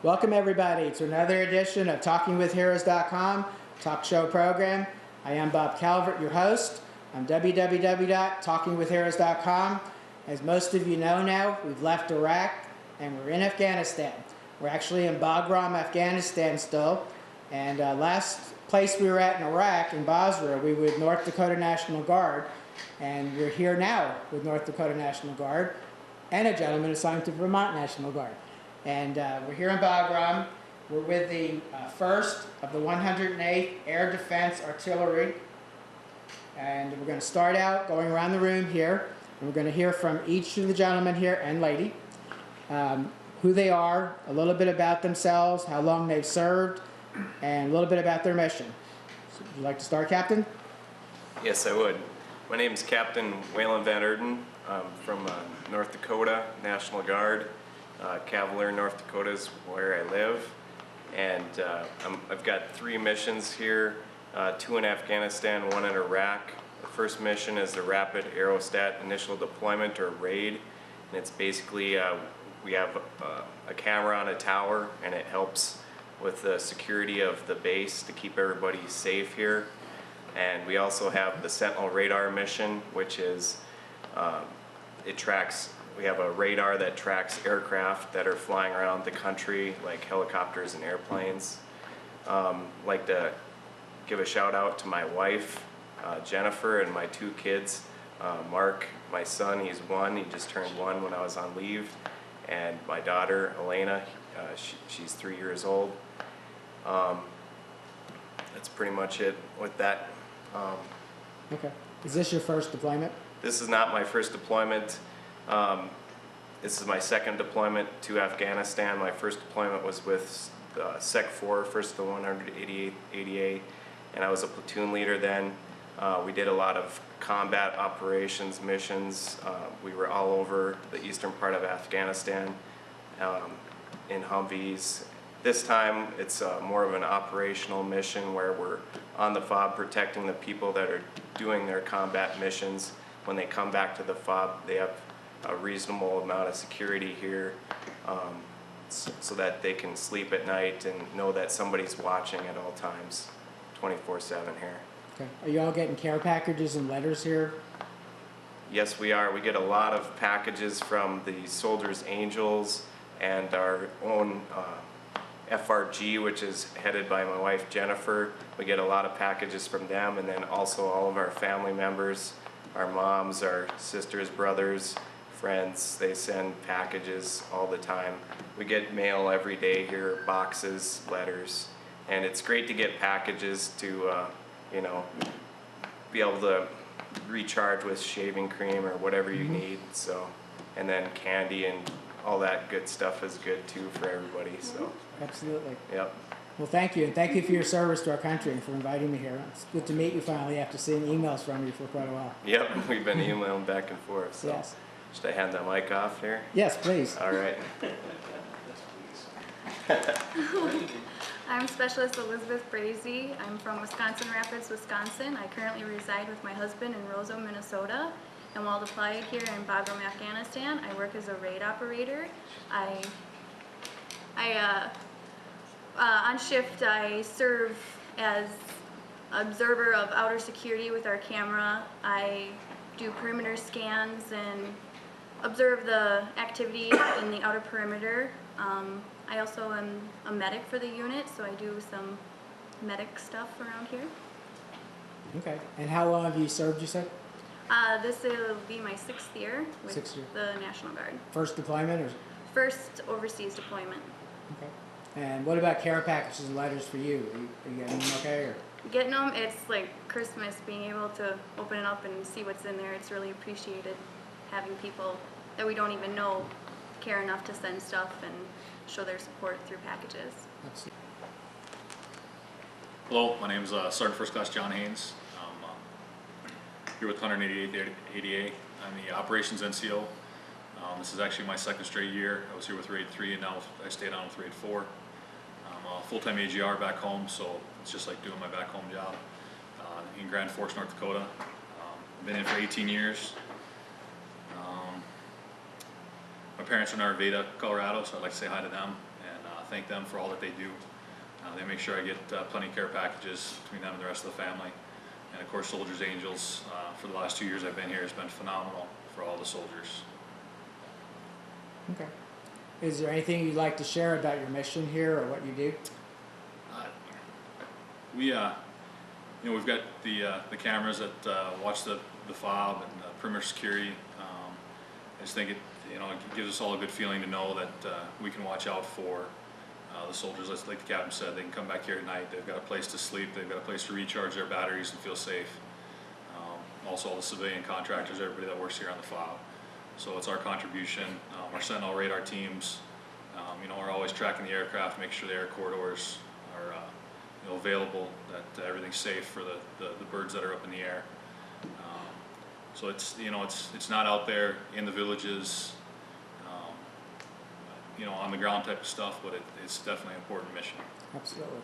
Welcome everybody to another edition of TalkingWithHeroes.com talk show program. I am Bob Calvert, your host on www.talkingwithheroes.com. As most of you know now, we've left Iraq and we're in Afghanistan. We're actually in Bagram, Afghanistan still. And last place we were at in Iraq, in Basra, we were with North Dakota National Guard. And we're here now with North Dakota National Guard and a gentleman assigned to Vermont National Guard. And we're here in Bagram. We're with the 1st of the 108th Air Defense Artillery. And we're going to start out going around the room here. And we're going to hear from each of the gentlemen here and lady, who they are, a little bit about themselves, how long they've served, and a little bit about their mission. So, would you like to start, Captain? Yes, I would. My name is Captain Walyn Vannurden. I'm from North Dakota National Guard. Cavalier, North Dakota is where I live. And I've got 3 missions here, 2 in Afghanistan, 1 in Iraq. The first mission is the Rapid Aerostat Initial Deployment, or RAID. And it's basically, we have a camera on a tower, and it helps with the security of the base to keep everybody safe here. And we also have the Sentinel radar mission, which is, we have a radar that tracks aircraft that are flying around the country, like helicopters and airplanes. Like to give a shout out to my wife, Jennifer, and my 2 kids. Mark, my son, he's 1, he just turned 1 when I was on leave. And my daughter, Elena, she's 3 years old. That's pretty much it with that. Okay. Is this your first deployment? This is not my first deployment. This is my 2nd deployment to Afghanistan. My first deployment was with Sec 4, 1st of the 188th ADA, and I was a platoon leader then. We did a lot of combat operations missions. We were all over the eastern part of Afghanistan in Humvees. This time it's more of an operational mission where we're on the FOB protecting the people that are doing their combat missions. When they come back to the FOB, they have a reasonable amount of security here, so that they can sleep at night and know that somebody's watching at all times, 24/7 here. Okay. Are you all getting care packages and letters here? Yes, we are. We get a lot of packages from the Soldiers Angels and our own FRG, which is headed by my wife Jennifer. We get a lot of packages from them, and then also all of our family members, our moms, our sisters, brothers, friends. They send packages all the time. We get mail every day here, boxes, letters, and it's great to get packages to you know, be able to recharge with shaving cream or whatever you need. So, and then candy and all that good stuff is good too for everybody. So Absolutely. Yep. Well, thank you, and thank you for your service to our country and for inviting me here. It's good to meet you finally after seeing emails from you for quite a while. Yep, we've been emailing back and forth. So. Yes. Should I hand the mic off here? Yes, please. All right. I'm Specialist Elizabeth Froese. I'm from Wisconsin Rapids, Wisconsin. I currently reside with my husband in Roseau, Minnesota. And while deployed here in Bagram, Afghanistan, I work as a raid operator. On shift, I serve as observer of outer security with our camera. I do perimeter scans and observe the activity in the outer perimeter. I also am a medic for the unit, so I do some medic stuff around here. Okay. And how long have you served, you said? This will be my 6th year with the National Guard. First deployment or? First overseas deployment. Okay. And what about care packages and letters for you? Are you getting them okay? Or? Getting them, it's like Christmas, being able to open it up and see what's in there. It's really appreciated having people that we don't even know care enough to send stuff and show their support through packages. Absolutely. Hello, my name is Sgt First Class John Haynes. I'm here with 188th ADA. I'm the Operations NCO. This is actually my 2nd straight year. I was here with Raid 3 and now I stayed on with Raid 4. I'm a full-time AGR back home, so it's just like doing my back home job in Grand Forks, North Dakota. I've been in for 18 years. My parents are in Arvada, Colorado, so I'd like to say hi to them and thank them for all that they do. They make sure I get plenty of care packages between them and the rest of the family. And of course, Soldiers Angels, for the last 2 years I've been here, has been phenomenal for all the soldiers. Okay. Is there anything you'd like to share about your mission here or what you do? We, we've got the cameras that watch the fob and the perimeter security. I just think it gives us all a good feeling to know that we can watch out for the soldiers. Like the captain said, they can come back here at night. They've got a place to sleep. They've got a place to recharge their batteries and feel safe. Also, all the civilian contractors, everybody that works here on the fob. So it's our contribution. Our Sentinel radar teams, are always tracking the aircraft, make sure the air corridors are available, that everything's safe for the birds that are up in the air. So it's not out there in the villages, on the ground type of stuff, but it's definitely an important mission. Absolutely.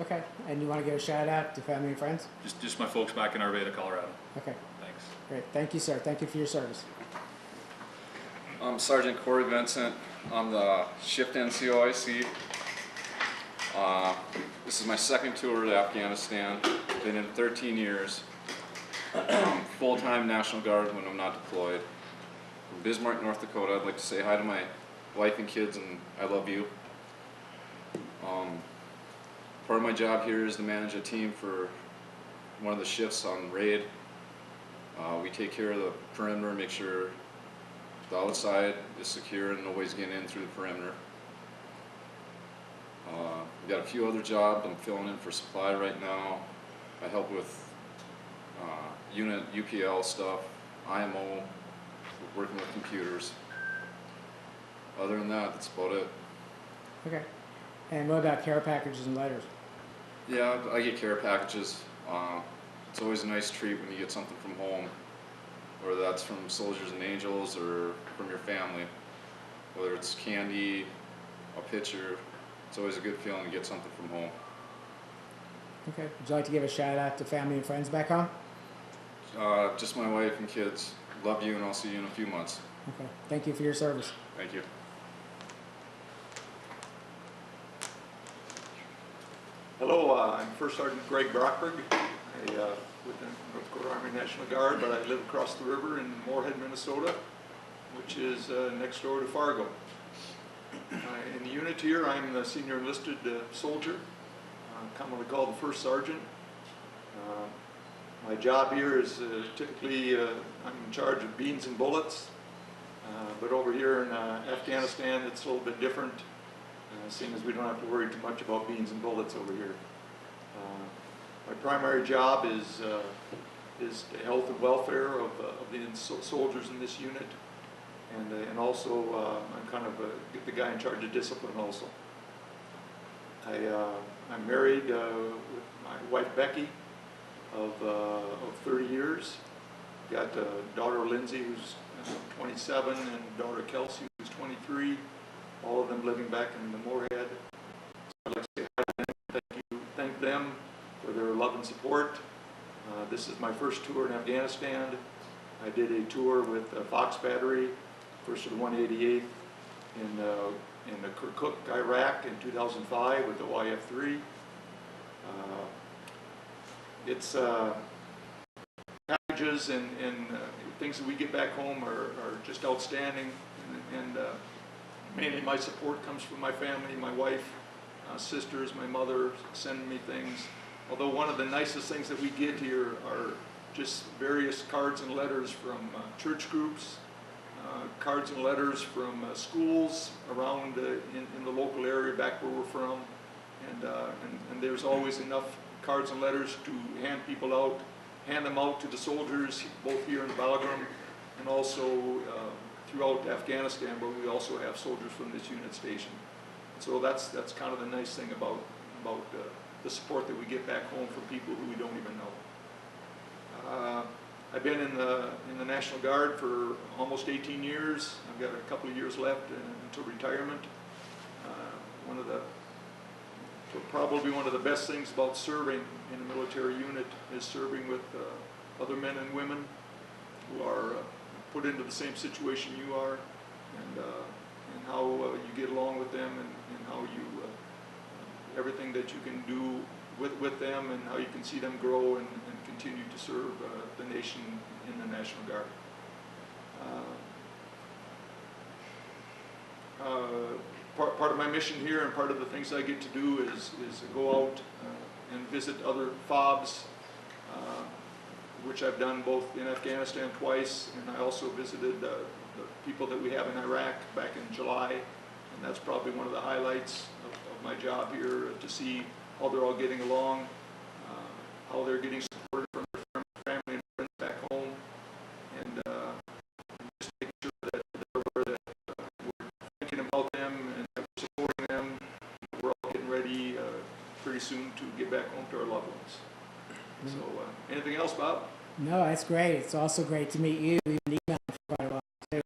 Okay, and you want to give a shout out to family and friends? Just my folks back in Arvada, Colorado. Okay. Thanks. Great. Thank you, sir. Thank you for your service. I'm Sgt Corey Vincent. I'm the shift NCOIC. This is my second tour to Afghanistan. Been in 13 years. Full-time National Guard when I'm not deployed. From Bismarck, North Dakota. I'd like to say hi to my wife and kids, and I love you. Part of my job here is to manage a team for one of the shifts on raid. We take care of the perimeter, make sure the outside is secure and nobody's getting in through the perimeter. We got a few other jobs. I'm filling in for supply right now. I help with unit UPL stuff, IMO, working with computers. Other than that, that's about it. Okay. And what about care packages and letters? Yeah, I get care packages. It's always a nice treat when you get something from home, whether that's from Soldiers and Angels or from your family. Whether it's candy, a picture, it's always a good feeling to get something from home. Okay. Would you like to give a shout out to family and friends back home? Just my wife and kids. Love you, and I'll see you in a few months. Okay. Thank you for your service. Thank you. Hello, I'm First Sergeant Greg Brockberg. I with the North Dakota Army National Guard, but I live across the river in Moorhead, Minnesota, which is next door to Fargo. In the unit here, I'm the senior enlisted soldier, commonly called the First Sergeant. My job here is typically I'm in charge of beans and bullets, but over here in Afghanistan it's a little bit different, seeing as we don't have to worry too much about beans and bullets over here. My primary job is the health and welfare of the soldiers in this unit, and also I'm kind of the guy in charge of discipline also. I'm married with my wife Becky of 30 years. Got daughter Lindsay, who's 27, and daughter Kelsey, who's 23. All of them living back in the Moorhead. I'd like to say hi to them. Thank them for their love and support. This is my first tour in Afghanistan. I did a tour with Fox Battery, first of the 188th in Kirkuk, Iraq in 2005 with the YF-3. It's packages and things that we get back home are just outstanding, and mainly my support comes from my family, my wife, sisters, my mother sending me things. Although one of the nicest things that we get here are just various cards and letters from church groups, cards and letters from schools around in the local area back where we're from, and there's always enough cards and letters to hand them out to the soldiers, both here in Bagram and also throughout Afghanistan, but we also have soldiers from this unit station. So that's kind of the nice thing about the support that we get back home from people who we don't even know. I've been in the National Guard for almost 18 years. I've got a couple of years left until retirement. Probably one of the best things about serving in a military unit is serving with other men and women who are put into the same situation you are, and how you get along with them, and how you, everything that you can do with them, and how you can see them grow and continue to serve the nation in the National Guard. Part of my mission here, and part of the things I get to do, is go out and visit other FOBs, which I've done both in Afghanistan twice, and I also visited the people that we have in Iraq back in July, and that's probably one of the highlights of my job here, to see how they're all getting along, how they're getting supported from their family and friends back home, and just making sure that they're aware that we're thinking about them and that we're supporting them. We're all getting ready pretty soon to get back home to our loved ones. So, anything else, Bob? No, that's great. It's also great to meet you. We've been emailing for quite a while, too.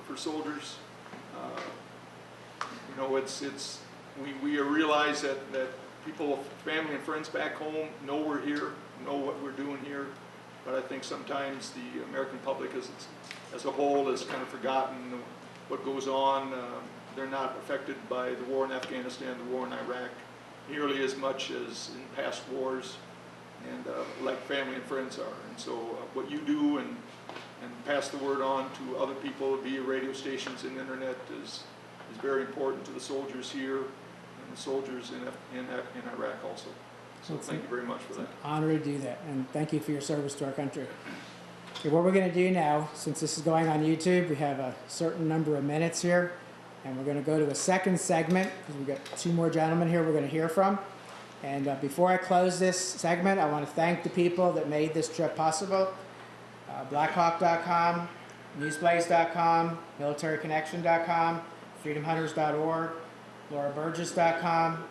For soldiers, you know, we realize that people, family and friends back home know we're here, know what we're doing here, but I think sometimes the American public as a whole has kind of forgotten what goes on. They're not affected by the war in Afghanistan, the war in Iraq, nearly as much as in past wars, and like family and friends are. And so what you do and pass the word on to other people via radio stations and internet is very important to the soldiers here and the soldiers in Iraq also. So thank you very much for that. It's an honor to do that, and thank you for your service to our country. Okay, what we're going to do now, since this is going on YouTube, we have a certain number of minutes here, and we're going to go to a second segment, because we've got two more gentlemen here we're going to hear from. And before I close this segment, I want to thank the people that made this trip possible. Blackhawk.com, newsblaze.com, militaryconnection.com, freedomhunters.org, lauraburgess.com,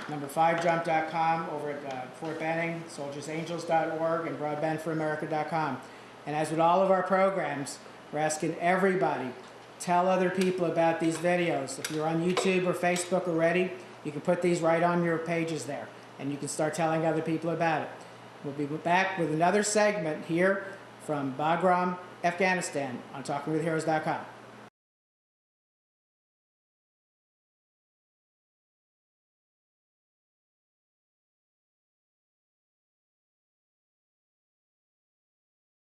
number5jump.com, over at Fort Benning, soldiersangels.org, and broadbandforamerica.com. And as with all of our programs, we're asking everybody, tell other people about these videos. If you're on YouTube or Facebook already, you can put these right on your pages there, and you can start telling other people about it. We'll be back with another segment here from Bagram, Afghanistan, on TalkingWithHeroes.com.